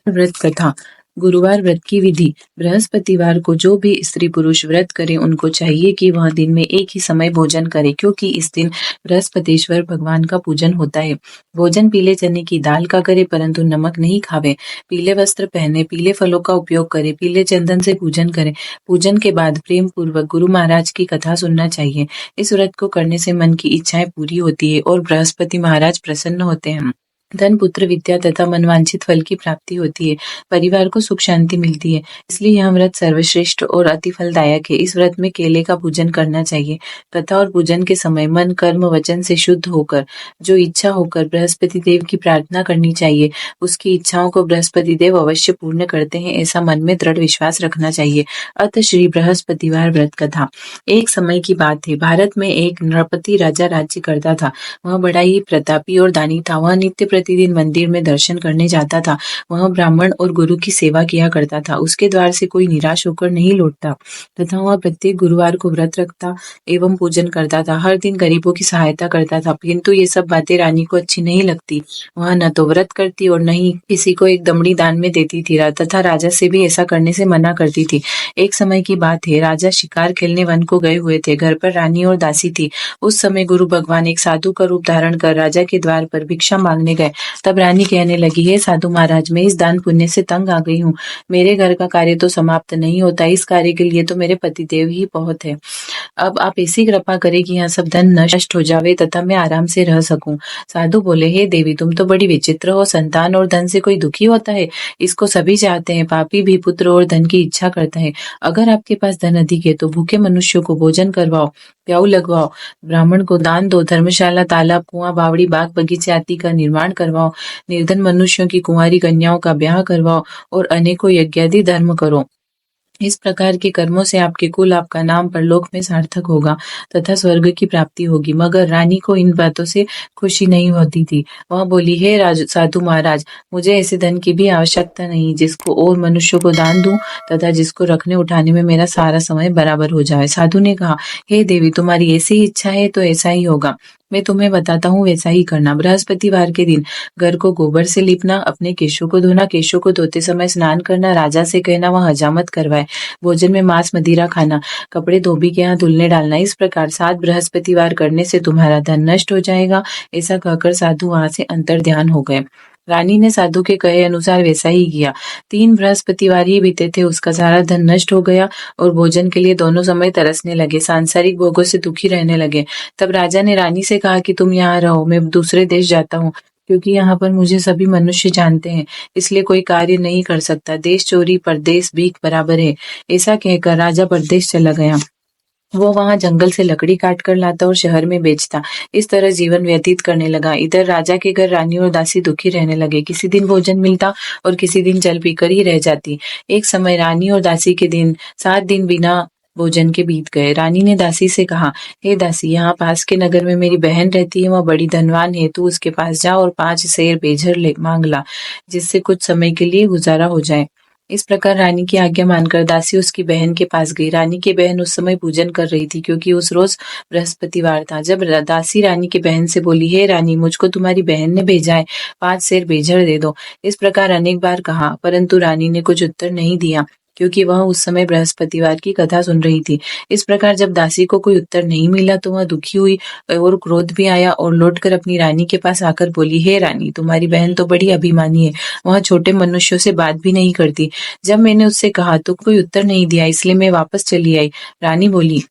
व्रत कथा। गुरुवार व्रत की विधि। बृहस्पतिवार को जो भी स्त्री पुरुष व्रत करे उनको चाहिए कि वह दिन में एक ही समय भोजन करे, क्योंकि इस दिन बृहस्पतिश्वर भगवान का पूजन होता है। भोजन पीले चने की दाल का करे, परंतु नमक नहीं खावे। पीले वस्त्र पहने, पीले फलों का उपयोग करे, पीले चंदन से पूजन करे। पूजन के बाद प्रेम पूर्वक गुरु महाराज की कथा सुनना चाहिए। इस व्रत को करने से मन की इच्छाएं पूरी होती है और बृहस्पति महाराज प्रसन्न होते हैं। धन, पुत्र, विद्या तथा मनवांछित फल की प्राप्ति होती है। परिवार को सुख शांति मिलती है। इसलिए यह व्रत सर्वश्रेष्ठ और अति फलदायक है। इस व्रत में केले का पूजन करना चाहिए। कथा और पूजन के समय मन, कर्म, वचन से शुद्ध होकर, जो इच्छा होकर बृहस्पति देव की प्रार्थना करनी चाहिए, उसकी इच्छाओं को बृहस्पति देव अवश्य पूर्ण करते हैं, ऐसा मन में दृढ़ विश्वास रखना चाहिए। अतः श्री बृहस्पतिवार व्रत कथा। एक समय की बात है, भारत में एक नृपति राजा राज्य करता था। वह बड़ा ही प्रतापी और दानी था। वह नित्य प्रतिदिन मंदिर में दर्शन करने जाता था। वह ब्राह्मण और गुरु की सेवा किया करता था। उसके द्वार से कोई निराश होकर नहीं लौटता तथा वह प्रत्येक गुरुवार को व्रत रखता एवं पूजन करता था। हर दिन गरीबों की सहायता करता था, किंतु ये सब बातें रानी को अच्छी नहीं लगती। वह न तो व्रत करती और न ही किसी को एक दमड़ी दान में देती थी तथा राजा से भी ऐसा करने से मना करती थी। एक समय की बात है, राजा शिकार खेलने वन को गए हुए थे। घर पर रानी और दासी थी। उस समय गुरु भगवान एक साधु का रूप धारण कर राजा के द्वार पर भिक्षा मांगने गए। तब रानी कहने लगी, हे साधु महाराज, मैं इस दान पुण्य से तंग आ गई हूँ। मेरे घर का कार्य तो समाप्त नहीं होता, इस कार्य के लिए तो मेरे पतिदेव ही बहुत है। अब आप ऐसी कृपा करें कि यह सब धन नष्ट हो जावे तथा मैं आराम से रह सकूं। साधु बोले, हे देवी, तुम तो बड़ी विचित्र हो। संतान और धन से कोई दुखी होता है? इसको सभी चाहते हैं। पापी भी पुत्र और धन की इच्छा करता है। अगर आपके पास धन अधिक है तो भूखे मनुष्यों को भोजन करवाओ, प्याऊ लगवाओ, ब्राह्मण को दान दो, धर्मशाला, तालाब, कुआं, बावड़ी, बाग, बगीचे आदि का निर्माण करवाओ, निर्धन मनुष्यों की कुंवारी कन्याओं का ब्याह करवाओ और अनेकों यज्ञादि धर्म करो। इस प्रकार के कर्मों से आपके कुल, आपका नाम परलोक में सार्थक होगा तथा स्वर्ग की प्राप्ति होगी। मगर रानी को इन बातों से खुशी नहीं होती थी। वह बोली, हे साधु महाराज, मुझे ऐसे धन की भी आवश्यकता नहीं जिसको और मनुष्यों को दान दूं तथा जिसको रखने उठाने में मेरा सारा समय बराबर हो जाए। साधु ने कहा, हे देवी, तुम्हारी ऐसी इच्छा है तो ऐसा ही होगा। मैं तुम्हें बताता हूँ, वैसा ही करना। बृहस्पतिवार के दिन घर को गोबर से लीपना, अपने केशों को धोना, केशों को धोते समय स्नान करना, राजा से कहना वह हजामत करवाए, भोजन में मांस मदिरा खाना, कपड़े धोबी के यहाँ धुलने डालना। इस प्रकार 7 बृहस्पतिवार करने से तुम्हारा धन नष्ट हो जाएगा। ऐसा कहकर साधु वहां से अंतर ध्यान हो गए। रानी ने साधु के कहे अनुसार वैसा ही किया। 3 बृहस्पतिवार ही बीते थे, उसका सारा धन नष्ट हो गया और भोजन के लिए दोनों समय तरसने लगे, सांसारिक भोगों से दुखी रहने लगे। तब राजा ने रानी से कहा कि तुम यहाँ रहो, मैं दूसरे देश जाता हूँ, क्योंकि यहाँ पर मुझे सभी मनुष्य जानते हैं, इसलिए कोई कार्य नहीं कर सकता। देश चोरी परदेश भीख बराबर है। ऐसा कहकर राजा परदेश चला गया। वो वहां जंगल से लकड़ी काट कर लाता और शहर में बेचता। इस तरह जीवन व्यतीत करने लगा। इधर राजा के घर रानी और दासी दुखी रहने लगे। किसी दिन भोजन मिलता और किसी दिन जल पीकर ही रह जाती। एक समय रानी और दासी के दिन 7 दिन बिना भोजन के बीत गए। रानी ने दासी से कहा, हे दासी, यहाँ पास के नगर में मेरी बहन रहती है, वह बड़ी धनवान है, तू उसके पास जा और 5 सेर बेझर मांग ला, जिससे कुछ समय के लिए गुजारा हो जाए। इस प्रकार रानी की आज्ञा मानकर दासी उसकी बहन के पास गई। रानी की बहन उस समय पूजन कर रही थी, क्योंकि उस रोज बृहस्पतिवार था। जब दासी रानी की बहन से बोली, हे रानी, मुझको तुम्हारी बहन ने भेजा है, 5 सेर बेझर दे दो। इस प्रकार अनेक बार कहा, परंतु रानी ने कुछ उत्तर नहीं दिया, क्योंकि वह उस समय बृहस्पतिवार की कथा सुन रही थी। इस प्रकार जब दासी को कोई उत्तर नहीं मिला तो वह दुखी हुई और क्रोध भी आया और लौटकर अपनी रानी के पास आकर बोली, हे रानी, तुम्हारी बहन तो बड़ी अभिमानी है, वह छोटे मनुष्यों से बात भी नहीं करती। जब मैंने उससे कहा तो कोई उत्तर नहीं दिया, इसलिए मैं वापस चली आई। रानी बोली,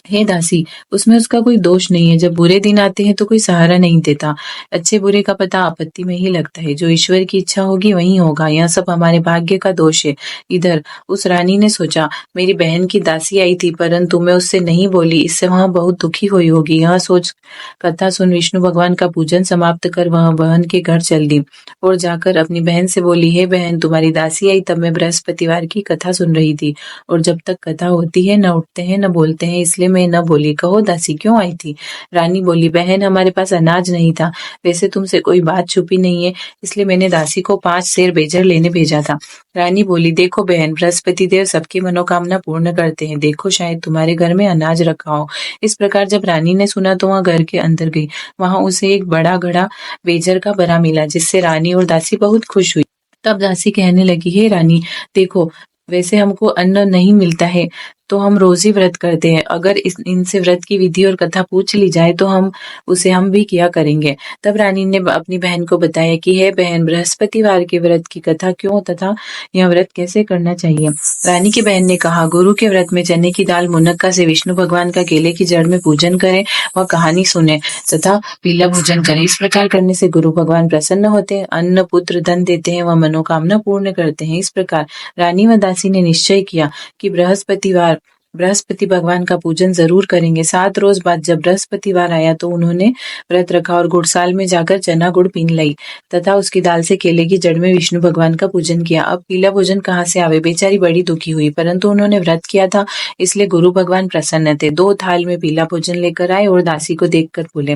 हे दासी, उसमें उसका कोई दोष नहीं है। जब बुरे दिन आते हैं तो कोई सहारा नहीं देता। अच्छे बुरे का पता आपत्ति में ही लगता है। जो ईश्वर की इच्छा होगी वही होगा। यह सब हमारे भाग्य का दोष है। इधर उस रानी ने सोचा, मेरी बहन की दासी आई थी, परंतु मैं उससे नहीं बोली, इससे वह बहुत दुखी हुई होगी। यह सोच कथा सुन विष्णु भगवान का पूजन समाप्त कर वह बहन के घर चल दी और जाकर अपनी बहन से बोली, हे बहन, तुम्हारी दासी आई तब मैं बृहस्पतिवार की कथा सुन रही थी, और जब तक कथा होती है न उठते हैं न बोलते हैं, इसलिए मैं न बोली। कहो दासी, क्यों आई थी? रानी बोली, बहन, हमारे पास अनाज नहीं था। वैसे तुमसे कोई बात छुपी नहीं है, इसलिए मैंने दासी को 5 सेर बेजर लेने भेजा था। रानी बोली, देखो बहन, बृहस्पति देव सबकी मनोकामना पूर्ण करते हैं। देखो, शायद तुम्हारे घर में अनाज रखा हो। इस प्रकार जब रानी ने सुना तो वह घर के अंदर गई। वहां उसे एक बड़ा घड़ा बेजर का भरा मिला, जिससे रानी और दासी बहुत खुश हुई। तब दासी कहने लगी, हे रानी, देखो, वैसे हमको अन्न नहीं मिलता है तो हम रोज ही व्रत करते हैं। अगर इनसे व्रत की विधि और कथा पूछ ली जाए तो हम भी किया करेंगे। तब रानी ने अपनी बहन को बताया कि हे बहन, बृहस्पतिवार के व्रत की कथा क्यों तथा यह व्रत कैसे करना चाहिए। रानी की बहन ने कहा, गुरु के व्रत में चने की दाल मुनक्का से विष्णु भगवान का केले की जड़ में पूजन करें, वह कहानी सुने तथा पीला भोजन करें। इस प्रकार करने से गुरु भगवान प्रसन्न होते हैं, अन्न पुत्र धन देते हैं, वह मनोकामना पूर्ण करते हैं। इस प्रकार रानी व दासी ने निश्चय किया कि बृहस्पति भगवान का पूजन जरूर करेंगे। 7 रोज बाद जब बृहस्पतिवार आया तो उन्होंने व्रत रखा और गुड़साल में जाकर चना गुड़ पीन लाई तथा उसकी दाल से केले की जड़ में विष्णु भगवान का पूजन किया। अब पीला भोजन कहाँ से आवे, बेचारी बड़ी दुखी हुई, परंतु उन्होंने व्रत किया था इसलिए गुरु भगवान प्रसन्न थे। 2 थाल में पीला भोजन लेकर आए और दासी को देखकर बोले,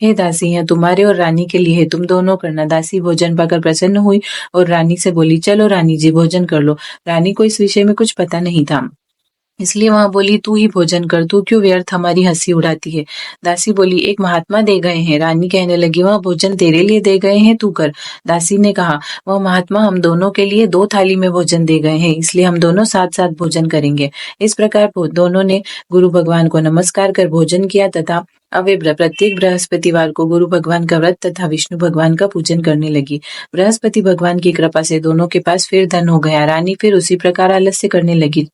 हे दासी, यह तुम्हारे और रानी के लिए है, तुम दोनों करना। दासी भोजन पाकर प्रसन्न हुई और रानी से बोली, चलो रानी जी, भोजन कर लो। रानी को इस विषय में कुछ पता नहीं था, इसलिए वहां बोली, तू ही भोजन कर, तू क्यों व्यर्थ हमारी हंसी उड़ाती है। दासी बोली, एक महात्मा दे गए हैं। रानी कहने लगी, वह भोजन तेरे लिए दे गए हैं, तू कर। दासी ने कहा, वह महात्मा हम दोनों के लिए 2 थाली में भोजन दे गए हैं, इसलिए हम दोनों साथ साथ भोजन करेंगे। इस प्रकार दोनों ने गुरु भगवान को नमस्कार कर भोजन किया तथा अब वे प्रत्येक बृहस्पतिवार को गुरु भगवान का व्रत तथा विष्णु भगवान का पूजन करने लगी। बृहस्पति भगवान की कृपा से दोनों के पास फिर धन हो गया। रानी फिर उसी प्रकार आलस्य करने लगी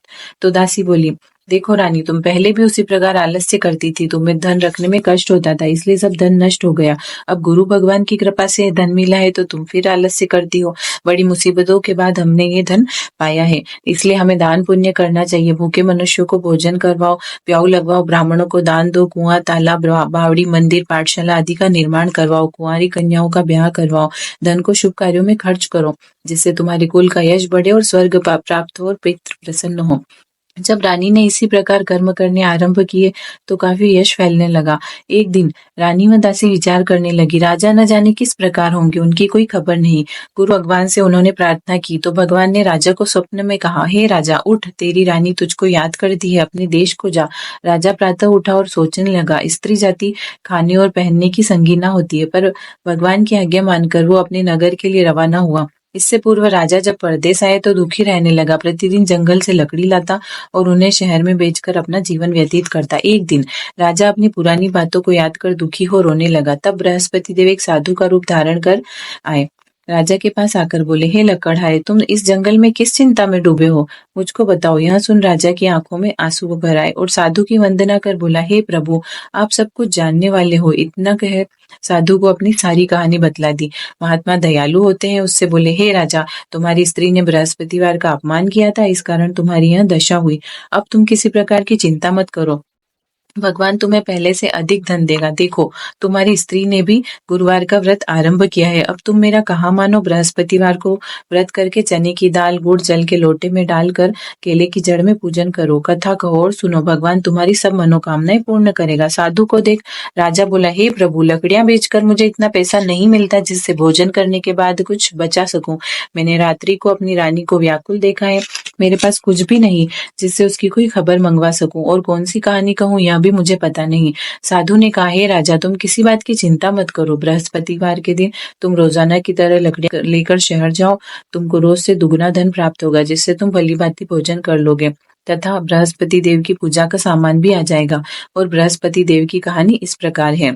तो दासी बोली, देखो रानी, तुम पहले भी उसी प्रकार आलस्य करती थी, तुम्हें धन रखने में कष्ट होता था, इसलिए सब धन नष्ट हो गया। अब गुरु भगवान की कृपा से धन मिला है तो तुम फिर आलस्य करती हो। बड़ी मुसीबतों के बाद हमने ये धन पाया है, इसलिए हमें दान पुण्य करना चाहिए। भूखे मनुष्यों को भोजन करवाओ, प्याऊ लगवाओ, ब्राह्मणों को दान दो, कुआं, तालाब, बावड़ी, मंदिर, पाठशाला आदि का निर्माण करवाओ, कुंवारी कन्याओं का ब्याह करवाओ, धन को शुभ कार्यों में खर्च करो, जिससे तुम्हारे कुल का यश बढ़े और स्वर्ग प्राप्त हो और पितृ प्रसन्न हो। जब रानी ने इसी प्रकार कर्म करने आरंभ किए तो काफी यश फैलने लगा। एक दिन रानी व दासी विचार करने लगी, राजा न जाने किस प्रकार होंगे, उनकी कोई खबर नहीं। गुरु भगवान से उन्होंने प्रार्थना की तो भगवान ने राजा को स्वप्न में कहा, हे राजा, उठ, तेरी रानी तुझको याद करती है, अपने देश को जा। राजा प्रातः उठा और सोचने लगा, स्त्री जाति खाने और पहनने की संगीना होती है, पर भगवान की आज्ञा मानकर वो अपने नगर के लिए रवाना हुआ। इससे पूर्व राजा जब परदेश आए तो दुखी रहने लगा, प्रतिदिन जंगल से लकड़ी लाता और उन्हें शहर में बेचकर अपना जीवन व्यतीत करता। एक दिन राजा अपनी पुरानी बातों को याद कर दुखी हो रोने लगा। तब बृहस्पति देव एक साधु का रूप धारण कर आए। राजा के पास आकर बोले, हे लकड़हारे, तुम इस जंगल में किस चिंता में डूबे हो, मुझको बताओ। यह सुन राजा की आंखों में आंसू भर आए और साधु की वंदना कर बोला, हे प्रभु, आप सब कुछ जानने वाले हो। इतना कह साधु को अपनी सारी कहानी बतला दी। महात्मा दयालु होते हैं, उससे बोले, हे राजा, तुम्हारी स्त्री ने बृहस्पतिवार का अपमान किया था, इस कारण तुम्हारी यह दशा हुई। अब तुम किसी प्रकार की चिंता मत करो, भगवान तुम्हें पहले से अधिक धन देगा। देखो, तुम्हारी स्त्री ने भी गुरुवार का व्रत आरंभ किया है। अब तुम मेरा कहा मानो, बृहस्पतिवार को व्रत करके चने की दाल गुड़ जल के लोटे में डालकर केले की जड़ में पूजन करो, कथा कहो और सुनो, भगवान तुम्हारी सब मनोकामनाएं पूर्ण करेगा। साधु को देख राजा बोला, हे प्रभु, लकड़ियां बेचकर मुझे इतना पैसा नहीं मिलता जिससे भोजन करने के बाद कुछ बचा सकूं। मैंने रात्रि को अपनी रानी को व्याकुल देखा है, मेरे पास कुछ भी नहीं जिससे उसकी कोई खबर मंगवा सकूं, और कौन सी कहानी कहूं यह भी मुझे पता नहीं। साधु ने कहा, हे राजा, तुम किसी बात की चिंता मत करो। बृहस्पतिवार के दिन तुम रोजाना की तरह लकड़ी लेकर शहर जाओ, तुमको रोज से दुगना धन प्राप्त होगा, जिससे तुम भली भांति भोजन कर लोगे तथा बृहस्पति देव की पूजा का सामान भी आ जाएगा। और बृहस्पति देव की कहानी इस प्रकार है।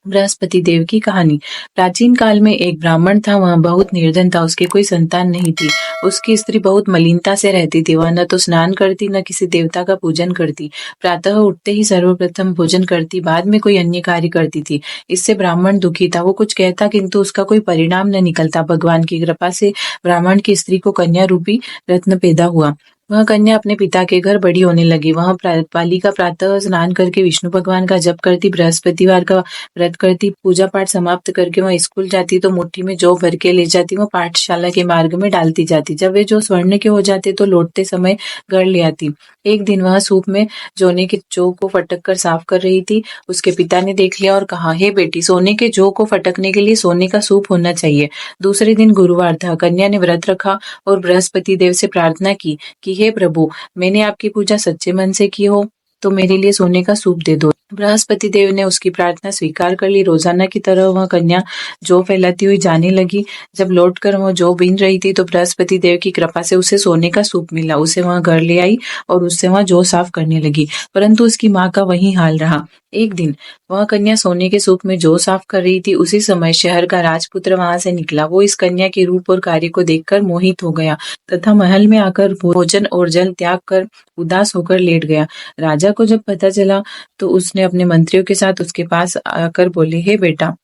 बृहस्पति देव की कहानी। प्राचीन काल में एक ब्राह्मण था, वह बहुत निर्धन था, उसके कोई संतान नहीं थी। उसकी स्त्री बहुत मलिनता से रहती थी, वह न तो स्नान करती न किसी देवता का पूजन करती। प्रातः उठते ही सर्वप्रथम भोजन करती, बाद में कोई अन्य कार्य करती थी। इससे ब्राह्मण दुखी था, वो कुछ कहता किंतु उसका कोई परिणाम न निकलता। भगवान की कृपा से ब्राह्मण की स्त्री को कन्या रूपी रत्न पैदा हुआ। वह कन्या अपने पिता के घर बड़ी होने लगी। वह बालिका प्रातः स्नान करके विष्णु भगवान का जप करती, बृहस्पतिवार का व्रत करती, पूजा पाठ समाप्त करके वह स्कूल जाती तो मुट्ठी में जौ भर के ले जाती, वह पाठशाला के मार्ग में डालती जाती। जब वे जौ स्वर्ण के हो जाते तो लौटते समय घर ले आती। एक दिन वह सूप में जोने के जौ को फटक कर साफ कर रही थी। उसके पिता ने देख लिया और कहा, हे बेटी, सोने के जौ को फटकने के लिए सोने का सूप होना चाहिए। दूसरे दिन गुरुवार था। कन्या ने व्रत रखा और बृहस्पति देव से प्रार्थना की कि हे प्रभु, मैंने आपकी पूजा सच्चे मन से की हो तो मेरे लिए सोने का सूप दे दो। बृहस्पति देव ने उसकी प्रार्थना स्वीकार कर ली। रोजाना की तरह वह कन्या जौ फैलाती हुई जाने लगी। जब लौटकर वह जौ बीन रही थी तो बृहस्पति देव की कृपा से उसे सोने का सूप मिला। उसे वह घर ले आई और उससे वह जौ साफ करने लगी, परंतु उसकी माँ का वही हाल रहा। एक दिन वह कन्या सोने के सूप में जौ साफ कर रही थी। उसी समय शहर का राजपुत्र वहां से निकला। वो इस कन्या के रूप और कार्य को देखकर मोहित हो गया तथा महल में आकर भोजन और जल त्याग कर उदास होकर लेट गया। राजा को जब पता चला तो उसने अपने मंत्रियों के साथ उसके पास आकर बोले, हे बेटा,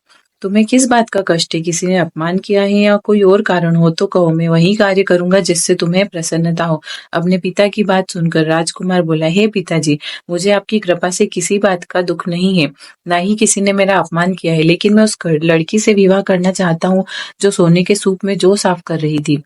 तुम्हें किस बात का कष्ट है? किसी ने अपमान किया है या कोई और कारण हो तो कहो, मैं वही कार्य करूंगा जिससे तुम्हें प्रसन्नता हो। अपने पिता की बात सुनकर राजकुमार बोला, हे पिताजी, मुझे आपकी कृपा से किसी बात का दुख नहीं है, ना ही किसी ने मेरा अपमान किया है, लेकिन मैं उस लड़की से विवाह करना चाहता हूँ जो सोने के सूप में जौ साफ कर रही थी।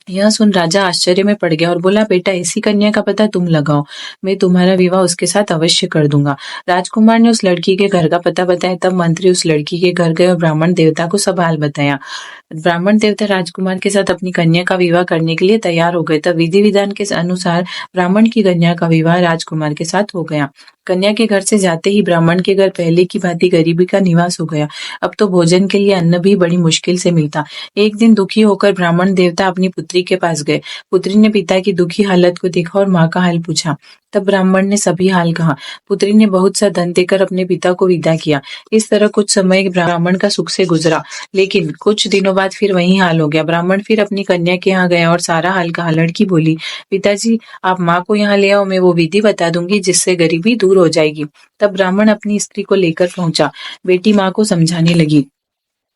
यह सुन राजा आश्चर्य में पड़ गया और बोला, बेटा, ऐसी कन्या का पता तुम लगाओ, मैं तुम्हारा विवाह उसके साथ अवश्य कर दूंगा। राजकुमार ने उस लड़की के घर का पता बताया। तब मंत्री उस लड़की के घर गए और ब्राह्मण देवता को सब हाल बताया। ब्राह्मण देवता राजकुमार के साथ अपनी कन्या का विवाह करने के लिए तैयार हो गए। तब विधि विधान के अनुसार ब्राह्मण की कन्या का विवाह राजकुमार के साथ हो गया। कन्या के घर से जाते ही ब्राह्मण के घर पहले की भांति गरीबी का निवास हो गया। अब तो भोजन के लिए अन्न भी बड़ी मुश्किल से मिलता। एक दिन दुखी होकर ब्राह्मण देवता अपनी पुत्री के पास गए। पुत्री ने पिता की दुखी हालत को देखा और माँ का हाल पूछा। तब ब्राह्मण ने सभी हाल कहा। पुत्री ने बहुत सा धन देकर अपने पिता को विदा किया। इस तरह कुछ समय ब्राह्मण का सुख से गुजरा, लेकिन कुछ दिनों बाद फिर वही हाल हो गया। ब्राह्मण फिर अपनी कन्या के यहाँ गया और सारा हाल कहा। लड़की बोली, पिताजी, आप माँ को यहाँ ले आओ, मैं वो विधि बता दूंगी जिससे गरीबी दूर हो जाएगी। तब ब्राह्मण अपनी स्त्री को लेकर पहुंचा। बेटी माँ को समझाने लगी,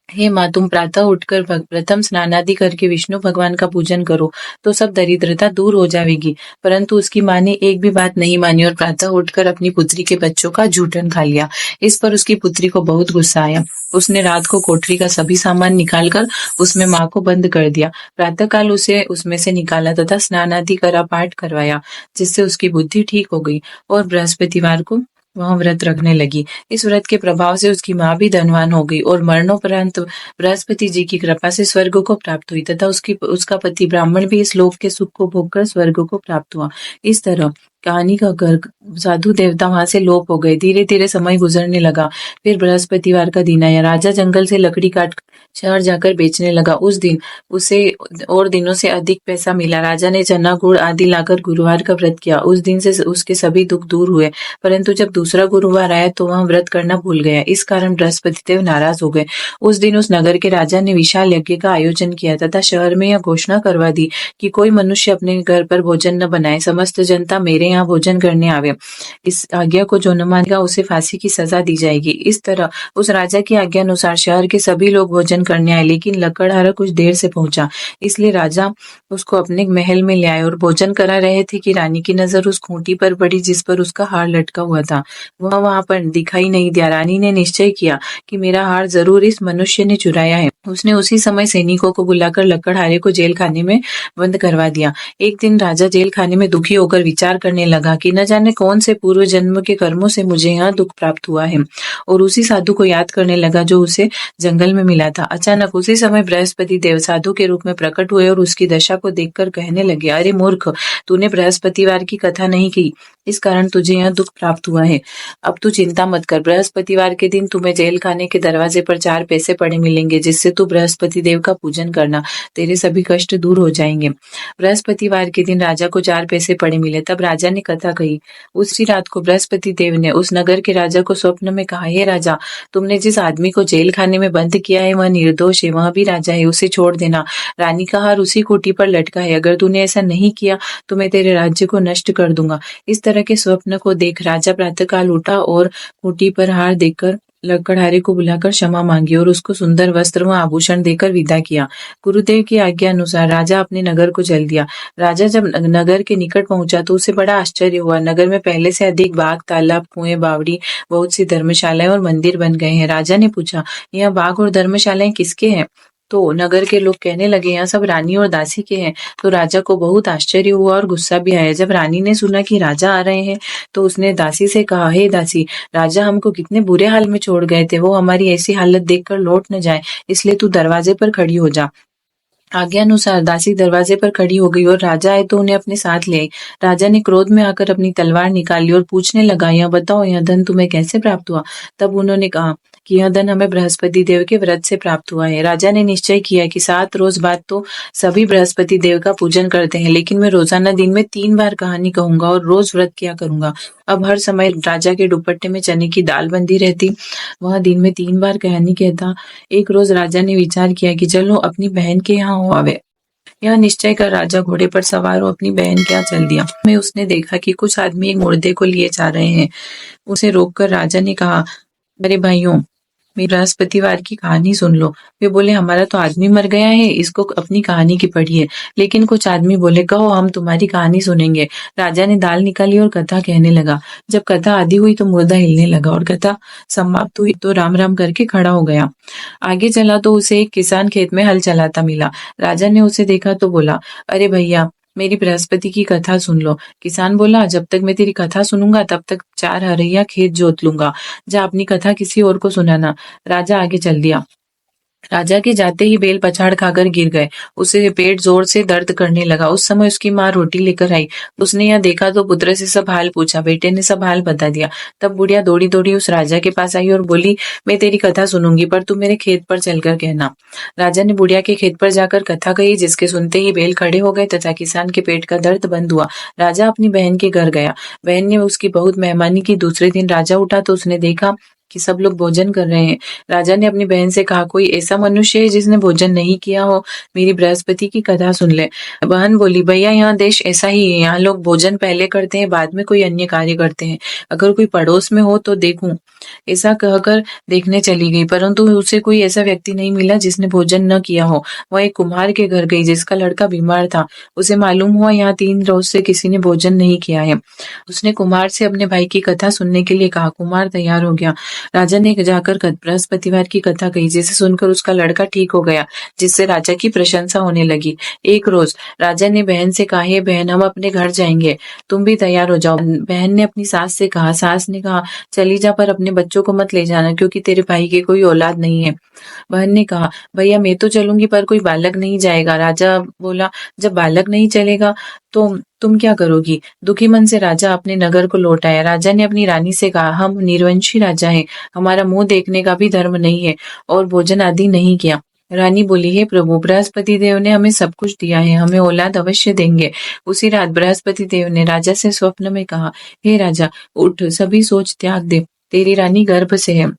हे माँ, तुम प्रातः उठकर प्रथम स्नान आदि करके विष्णु भगवान का पूजन करो तो सब दरिद्रता दूर हो जाएगी। परंतु उसकी माँ ने एक भी बात नहीं मानी और प्रातः उठकर अपनी पुत्री के बच्चों का जूठन खा लिया। इस पर उसकी पुत्री को बहुत गुस्सा आया। उसने रात को कोठरी का सभी सामान निकालकर उसमें माँ को बंद कर दिया। प्रातःकाल उसे उसमें से निकाला तथा स्नान आदि करा पाठ करवाया, जिससे उसकी बुद्धि ठीक हो गई और बृहस्पतिवार को वह व्रत रखने लगी। इस व्रत के प्रभाव से उसकी माँ भी धनवान हो गई और मरणोपरांत बृहस्पति जी की कृपा से स्वर्ग को प्राप्त हुई तथा उसका पति ब्राह्मण भी इस लोक के सुख को भोगकर स्वर्ग को प्राप्त हुआ। इस तरह कहानी का घर साधु देवता वहां से लोप हो गए। धीरे धीरे समय गुजरने लगा। फिर बृहस्पतिवार का दिन आया। राजा जंगल से लकड़ी काट शहर जाकर बेचने लगा। उस दिन उसे और दिनों से अधिक पैसा मिला। राजा ने चना गुड़ आदि लाकर गुरुवार का व्रत किया। उस दिन से उसके सभी दुख दूर हुए। परंतु जब दूसरा गुरुवार आया तो वह व्रत करना भूल गया। इस कारण बृहस्पति देव नाराज हो गए। उस दिन उस नगर के राजा ने विशाल यज्ञ का आयोजन किया तथा शहर में यह घोषणा करवा दी कि कोई मनुष्य अपने घर पर भोजन न बनाए, समस्त जनता मेरे यहाँ भोजन करने आवे। इस आज्ञा को जो न मानेगा उसे फांसी की सजा दी जाएगी। इस तरह उस राजा की आज्ञा अनुसार शहर के सभी लोग भोजन करने आए, लेकिन लकड़हारा कुछ देर से पहुंचा। इसलिए राजा उसको अपने महल में ले आए और भोजन करा रहे थे कि रानी की नजर उस खूंटी पर पड़ी जिस पर उसका हार लटका हुआ था। वह वहां पर दिखाई नहीं दिया। रानी ने निश्चय किया कि मेरा हार जरूर इस मनुष्य ने चुराया है। उसने उसी समय सैनिकों को बुलाकर लकड़हारे को जेल खाने में बंद करवा दिया। एक दिन राजा जेल खाने में दुखी होकर विचार करने लगा कि न जाने कौन से पूर्व जन्म के कर्मों से मुझे यहाँ दुख प्राप्त हुआ है, और उसी साधु को याद करने लगा जो उसे जंगल में मिला था। अचानक उसी समय बृहस्पति देव साधु के रूप में प्रकट हुए और उसकी दशा को देखकर कहने लगे, अरे मूर्ख, तूने बृहस्पतिवार की कथा नहीं की, इस कारण तुझे यह दुख प्राप्त हुआ है। अब तू चिंता मत कर। बृहस्पतिवार के दिन तुम्हें जेल खाने के दरवाजे पर 4 पैसे पड़े मिलेंगे, जिससे तू बृहस्पति देव का पूजन करना, तेरे सभी कष्ट दूर हो जाएंगे। बृहस्पतिवार के दिन राजा को 4 पैसे पड़े मिले। तब राजा ने कथा कही। उसी रात को बृहस्पति देव ने उस नगर के राजा को स्वप्न में कहा, हे राजा, तुमने जिस आदमी को जेल खाने में बंद किया है वह निर्दोष है, वह भी राजा है, उसे छोड़ देना। रानी का हार उसी खूंटी पर लटका है। अगर तूने ऐसा नहीं किया तो मैं तेरे राज्य को नष्ट कर दूंगा। इस तरह के स्वप्न को देख राजा प्रातःकाल उठा और खूंटी पर हार देकर लकड़हारे को बुलाकर क्षमा मांगी और उसको सुंदर वस्त्र व आभूषण देकर विदा किया। गुरुदेव की आज्ञा अनुसार राजा अपने नगर को चल दिया। राजा जब नगर के निकट पहुंचा तो उसे बड़ा आश्चर्य हुआ। नगर में पहले से अधिक बाग, तालाब, कुएं, बावड़ी, बहुत सी धर्मशालाएं और मंदिर बन गए हैं। राजा ने पूछा, यह बाग और धर्मशालाएं किसके हैं? तो नगर के लोग कहने लगे, यहाँ सब रानी और दासी के हैं। तो राजा को बहुत आश्चर्य हुआ और गुस्सा भी आया। जब रानी ने सुना कि राजा आ रहे हैं तो उसने दासी से कहा, हे दासी, राजा हमको कितने बुरे हाल में छोड़ गए थे, वो हमारी ऐसी हालत देखकर लौट न जाए, इसलिए तू दरवाजे पर खड़ी हो जा। आज्ञानुसार दासी दरवाजे पर खड़ी हो गई और राजा आए तो उन्हें अपने साथ ले आई। राजा ने क्रोध में आकर अपनी तलवार निकाली और पूछने लगा, यह बताओ, यह धन तुम्हें कैसे प्राप्त हुआ? तब उन्होंने कहा कि यह धन हमें बृहस्पति देव के व्रत से प्राप्त हुआ है। राजा ने निश्चय किया कि 7 रोज बाद तो सभी बृहस्पति देव का पूजन करते हैं, लेकिन मैं रोजाना दिन में 3 बार कहानी कहूंगा और रोज व्रत किया करूंगा। अब हर समय राजा के दुपट्टे में चने की दाल बंधी रहती, वह दिन में 3 बार कहानी कहता। एक रोज राजा ने विचार किया कि चलो अपनी बहन के यहाँ हो आवे। यह निश्चय कर राजा घोड़े पर सवार हो अपनी बहन के यहाँ चल दिया। में उसने देखा कि कुछ आदमी एक मुर्दे को लिए जा रहे हैं। उसे रोककर राजा ने कहा, अरे भाइयों, मेरी बृहस्पतिवार की कहानी सुन लो। वे बोले, हमारा तो आदमी मर गया है, इसको अपनी कहानी की पढ़िए। लेकिन कुछ आदमी बोले, कहो, हम तुम्हारी कहानी सुनेंगे। राजा ने दाल निकाली और कथा कहने लगा। जब कथा आधी हुई तो मुर्दा हिलने लगा और कथा समाप्त हुई तो राम राम करके खड़ा हो गया। आगे चला तो उसे एक किसान खेत में हल चलाता मिला। राजा ने उसे देखा तो बोला, अरे भैया, मेरी बृहस्पति की कथा सुन लो। किसान बोला, जब तक मैं तेरी कथा सुनूंगा तब तक 4 हरैया खेत जोत लूंगा। जा अपनी कथा किसी और को सुनाना। राजा आगे चल दिया। राजा के जाते ही बैल पछाड़ खाकर गिर गए। उसे पेट जोर से दर्द करने लगा। उस समय उसकी माँ रोटी लेकर आई। उसने यह देखा तो पुत्र से सब हाल पूछा। बेटे ने सब हाल बता दिया। तब बुढ़िया दौड़ी दौड़ी उस राजा के पास आई और बोली, मैं तेरी कथा सुनूंगी, पर तू मेरे खेत पर चलकर कहना। राजा ने बुढ़िया के खेत पर जाकर कथा कही, जिसके सुनते ही बैल खड़े हो गए तथा किसान के पेट का दर्द बंद हुआ। राजा अपनी बहन के घर गया। बहन ने उसकी बहुत मेहमानी की। दूसरे दिन राजा उठा तो उसने देखा कि सब लोग भोजन कर रहे हैं। राजा ने अपनी बहन से कहा, कोई ऐसा मनुष्य है जिसने भोजन नहीं किया हो? मेरी बृहस्पति की कथा सुन ले। बहन बोली, भैया, यहाँ देश ऐसा ही है, यहाँ लोग भोजन पहले करते हैं, बाद में कोई अन्य कार्य करते हैं। अगर कोई पड़ोस में हो तो देखूं। ऐसा कहकर देखने चली गई, परंतु उसे कोई ऐसा व्यक्ति नहीं मिला जिसने भोजन न किया हो। वह एक कुम्हार के घर गई जिसका लड़का बीमार था। उसे मालूम हुआ यहाँ 3 रोज से किसी ने भोजन नहीं किया है। उसने कुम्हार से अपने भाई की कथा सुनने के लिए कहा। कुम्हार तैयार हो गया। राजा ने जाकर बृहस्पतिवार की कथा कही, जिसे सुनकर उसका लड़का ठीक हो गया, जिससे राजा की प्रशंसा होने लगी। एक रोज राजा ने बहन से कहा, हे बहन, हम अपने घर जाएंगे, तुम भी तैयार हो जाओ। बहन ने अपनी सास से कहा। सास ने कहा, चली जा, पर अपने बच्चों को मत ले जाना, क्योंकि तेरे भाई के कोई औलाद नहीं है। बहन ने कहा, भैया, मैं तो चलूंगी, पर कोई बालक नहीं जाएगा। राजा बोला, जब बालक नहीं चलेगा तो तुम क्या करोगी? दुखी मन से राजा अपने नगर को लौट आया। राजा ने अपनी रानी से कहा, हम निर्वंशी राजा हैं, हमारा मुंह देखने का भी धर्म नहीं है और भोजन आदि नहीं किया। रानी बोली, हे प्रभु, बृहस्पति देव ने हमें सब कुछ दिया है, हमें औलाद अवश्य देंगे। उसी रात बृहस्पति देव ने राजा से स्वप्न में कहा, हे राजा, उठ, सभी सोच त्याग दे, तेरी रानी गर्भ से है।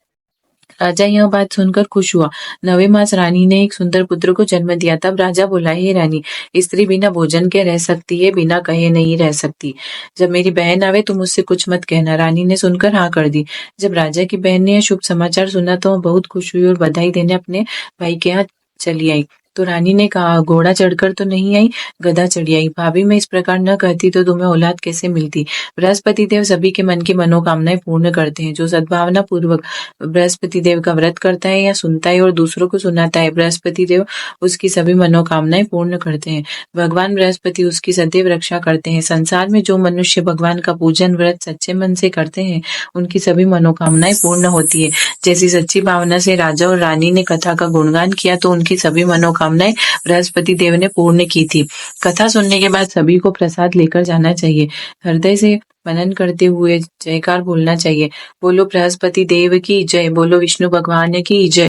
राजा यह बात सुनकर खुश हुआ। 9वें मास रानी ने एक सुंदर पुत्र को जन्म दिया। तब राजा बोला, हे रानी, स्त्री बिना भोजन के रह सकती है, बिना कहे नहीं रह सकती। जब मेरी बहन आवे तो मुझसे कुछ मत कहना। रानी ने सुनकर हाँ कर दी। जब राजा की बहन ने यह शुभ समाचार सुना तो वह बहुत खुश हुई और बधाई देने अपने भाई के यहाँ चली आई। तो रानी ने कहा, घोड़ा चढ़कर तो नहीं आई, गधा चढ़ी आई। भाभी, मैं इस प्रकार न कहती तो तुम्हें औलाद कैसे मिलती? बृहस्पति देव सभी के मन की मनोकामनाएं पूर्ण करते हैं। जो सद्भावना पूर्वक बृहस्पति देव का व्रत करता है या सुनता है और दूसरों को सुनाता है, बृहस्पति देव उसकी सभी मनोकामनाएं पूर्ण करते हैं। भगवान बृहस्पति उसकी सदैव रक्षा करते हैं। संसार में जो मनुष्य भगवान का पूजन व्रत सच्चे मन से करते हैं, उनकी सभी मनोकामनाएं पूर्ण होती है। जैसी सच्ची भावना से राजा और रानी ने कथा का गुणगान किया तो उनकी सभी मनोकामनाएं बृहस्पति देव ने पूर्ण की थी। कथा सुनने के बाद सभी को प्रसाद लेकर जाना चाहिए। हृदय से मनन करते हुए जयकार बोलना चाहिए। बोलो बृहस्पति देव की जय, बोलो विष्णु भगवान की जय।